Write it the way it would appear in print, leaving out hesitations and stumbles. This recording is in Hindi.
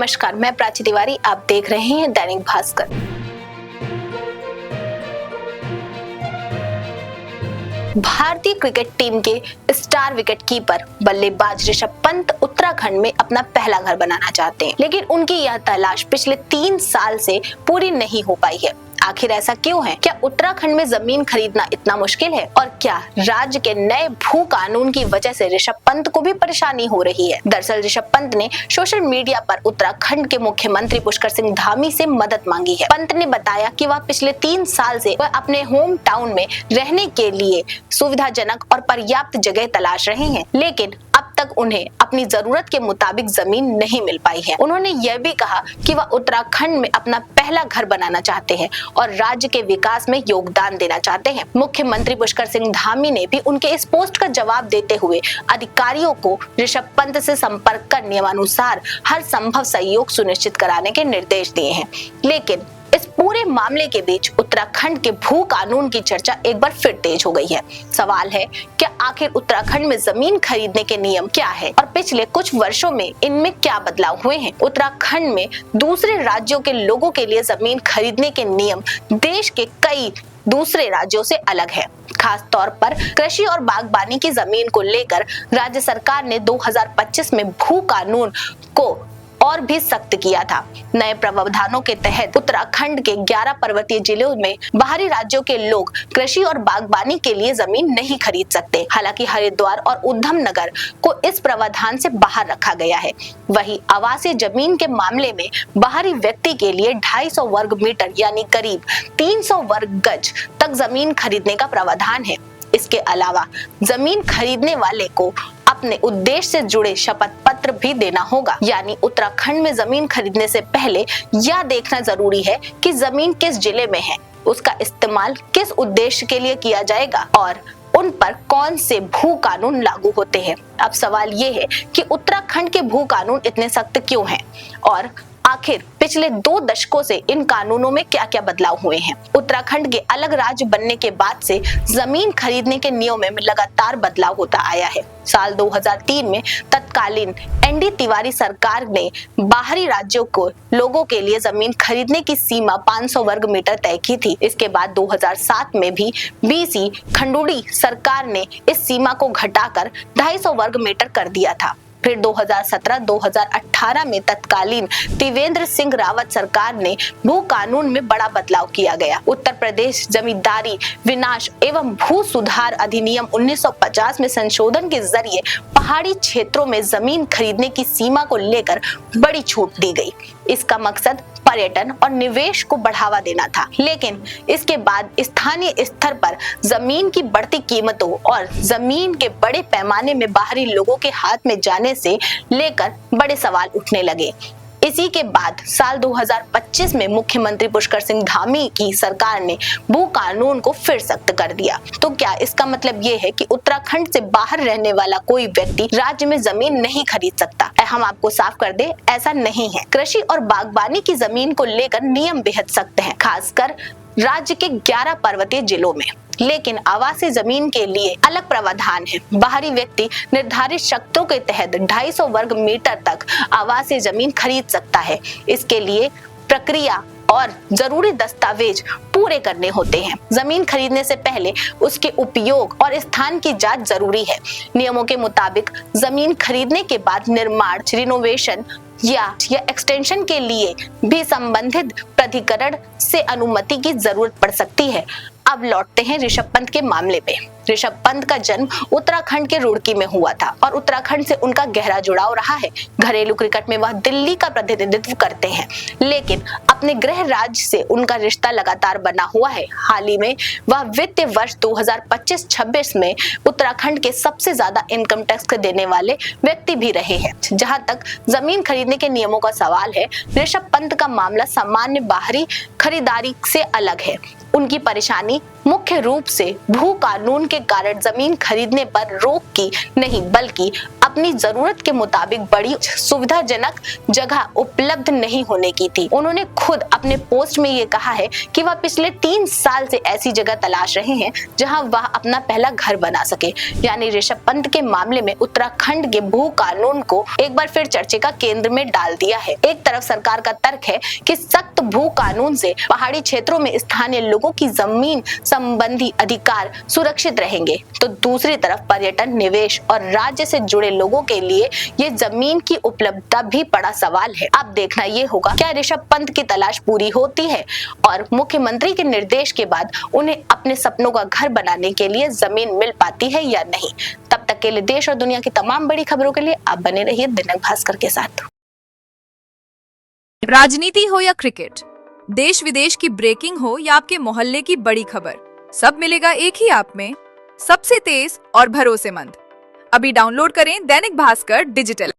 नमस्कार, मैं प्राची तिवारी, आप देख रहे हैं दैनिक भास्कर। भारतीय क्रिकेट टीम के स्टार विकेटकीपर बल्लेबाज ऋषभ पंत उत्तराखंड में अपना पहला घर बनाना चाहते हैं, लेकिन उनकी यह तलाश पिछले 3 साल से पूरी नहीं हो पाई है। आखिर ऐसा क्यों है? क्या उत्तराखंड में जमीन खरीदना इतना मुश्किल है? और क्या राज्य के नए भू कानून की वजह से ऋषभ पंत को भी परेशानी हो रही है? दरअसल ऋषभ पंत ने सोशल मीडिया पर उत्तराखंड के मुख्यमंत्री पुष्कर सिंह धामी से मदद मांगी है। पंत ने बताया कि वह पिछले 3 साल से वह अपने होम टाउन में रहने के लिए सुविधाजनक और पर्याप्त जगह तलाश रहे हैं, लेकिन अब तक उन्हें अपनी जरूरत के मुताबिक जमीन नहीं मिल पाई है। उन्होंने यह भी कहा कि वह उत्तराखंड में अपना पहला घर बनाना चाहते हैं और राज्य के विकास में योगदान देना चाहते हैं। मुख्यमंत्री पुष्कर सिंह धामी ने भी उनके इस पोस्ट का जवाब देते हुए अधिकारियों को ऋषभ पंत से संपर्क कर नियमानुसार हर संभव सहयोग सुनिश्चित कराने के निर्देश दिए हैं। लेकिन इस पूरे मामले के बीच उत्तराखंड के भू कानून की चर्चा एक बार फिर तेज हो गई है। सवाल है, क्या आखिर उत्तराखंड में जमीन खरीदने के नियम क्या है और पिछले कुछ वर्षों में इनमें क्या बदलाव हुए हैं? उत्तराखंड में दूसरे राज्यों के लोगों के लिए जमीन खरीदने के नियम देश के कई दूसरे राज्यों से अलग है। खास तौर पर कृषि और बागबानी की जमीन को लेकर राज्य सरकार ने 2025 में भू कानून को और भी सख्त किया था। नए प्रावधानों के तहत उत्तराखंड के 11 पर्वतीय जिलों में बाहरी राज्यों के लोग कृषि और बागबानी के लिए जमीन नहीं खरीद सकते। हालांकि हरिद्वार और उधम नगर को इस प्रावधान से बाहर रखा गया है। वहीं आवासीय जमीन के मामले में बाहरी व्यक्ति के लिए 250 वर्ग मीटर यानी करीब 300 वर्ग गज तक जमीन खरीदने का प्रावधान है। इसके अलावा जमीन खरीदने वाले को अपने उद्देश्य से जुड़े शपथ पत्र भी देना होगा। यानी उत्तराखंड में जमीन खरीदने से पहले यह देखना जरूरी है कि जमीन किस जिले में है, उसका इस्तेमाल किस उद्देश्य के लिए किया जाएगा और उन पर कौन से भू कानून लागू होते हैं। अब सवाल ये है कि उत्तराखंड के भू कानून इतने सख्त क्यों हैं और आखिर पिछले 2 दशकों से इन कानूनों में क्या क्या बदलाव हुए हैं। उत्तराखंड के अलग राज्य बनने के बाद से जमीन खरीदने के नियमों में लगातार बदलाव होता आया है। साल 2003 में तत्कालीन एनडी तिवारी सरकार ने बाहरी राज्यों को लोगों के लिए जमीन खरीदने की सीमा 500 वर्ग मीटर तय की थी। इसके बाद 2007 में भी बीसी खंडूड़ी सरकार ने इस सीमा को घटाकर 250 वर्ग मीटर कर दिया था। फिर 2017-2018 में तत्कालीन त्रिवेंद्र सिंह रावत सरकार ने भू कानून में बड़ा बदलाव किया गया। उत्तर प्रदेश जमींदारी विनाश एवं भू सुधार अधिनियम 1950 में संशोधन के जरिए पहाड़ी क्षेत्रों में जमीन खरीदने की सीमा को लेकर बड़ी छूट दी गई। इसका मकसद पर्यटन और निवेश को बढ़ावा देना था, लेकिन इसके बाद स्थानीय स्तर पर जमीन की बढ़ती कीमतों और जमीन के बड़े पैमाने में बाहरी लोगों के हाथ में जाने से लेकर बड़े सवाल उठने लगे। इसी के बाद साल 2025 में मुख्यमंत्री पुष्कर सिंह धामी की सरकार ने भू कानून को फिर सख्त कर दिया। तो क्या इसका मतलब ये है कि उत्तराखंड से बाहर रहने वाला कोई व्यक्ति राज्य में जमीन नहीं खरीद सकता? हम आपको साफ कर दें, ऐसा नहीं है। कृषि और बागबानी की जमीन को लेकर नियम बेहद सख्त हैं, खासकर राज्य के 11 पर्वतीय जिलों में। लेकिन आवासीय जमीन के लिए अलग प्रावधान है। बाहरी व्यक्ति निर्धारित शर्तों के तहत 250 वर्ग मीटर तक आवासीय जमीन खरीद सकता है। इसके लिए प्रक्रिया और जरूरी दस्तावेज पूरे करने होते हैं। जमीन खरीदने से पहले उसके उपयोग और स्थान की जांच जरूरी है। नियमों के मुताबिक जमीन खरीदने के बाद निर्माण, रिनोवेशन या एक्सटेंशन के लिए भी संबंधित प्राधिकरण से अनुमति की जरूरत पड़ सकती है। अब लौटते हैं ऋषभ पंत के मामले पे। ऋषभ पंत का जन्म उत्तराखंड के रुड़की में हुआ था और उत्तराखंड से उनका गहरा जुड़ाव रहा है। घरेलू क्रिकेट में वह दिल्ली का प्रतिनिधित्व करते हैं, लेकिन अपने गृह राज्य से उनका रिश्ता लगातार बना हुआ है। हाल ही में वह वित्तीय वर्ष 2025-26 में उत्तराखंड के सबसे ज्यादा इनकम टैक्स देने वाले व्यक्ति भी रहे हैं। जहां तक जमीन खरीदने के नियमों का सवाल है, ऋषभ पंत का मामला सामान्य बाहरी खरीदारी से अलग है। उनकी परेशानी मुख्य रूप से भू कानून के कारण जमीन खरीदने पर रोक की नहीं, बल्कि अब अपनी जरूरत के मुताबिक बड़ी सुविधाजनक जगह उपलब्ध नहीं होने की थी। उन्होंने खुद अपने पोस्ट में ये कहा है कि वह पिछले 3 साल से ऐसी जगह तलाश रहे हैं जहां वह अपना पहला घर बना सके। यानी ऋषभ पंत के मामले में उत्तराखंड के भू कानून को एक बार फिर चर्चे का केंद्र में डाल दिया है। एक तरफ सरकार का तर्क है कि सख्त भू कानून से पहाड़ी क्षेत्रों में स्थानीय लोगों की जमीन संबंधी अधिकार सुरक्षित रहेंगे, तो दूसरी तरफ पर्यटन, निवेश और राज्य से जुड़े लोगों के लिए ये जमीन की उपलब्धता भी बड़ा सवाल है। अब देखना ये होगा क्या ऋषभ पंत की तलाश पूरी होती है और मुख्यमंत्री के निर्देश के बाद उन्हें अपने सपनों का घर बनाने के लिए जमीन मिल पाती है या नहीं। तब तक के लिए देश और दुनिया की तमाम बड़ी खबरों के लिए आप बने रहिए दिनक भास्कर के साथ। राजनीति हो या क्रिकेट, देश विदेश की ब्रेकिंग हो या आपके मोहल्ले की बड़ी खबर, सब मिलेगा एक ही ऐप में, सबसे तेज और भरोसेमंद। अभी डाउनलोड करें दैनिक भास्कर डिजिटल।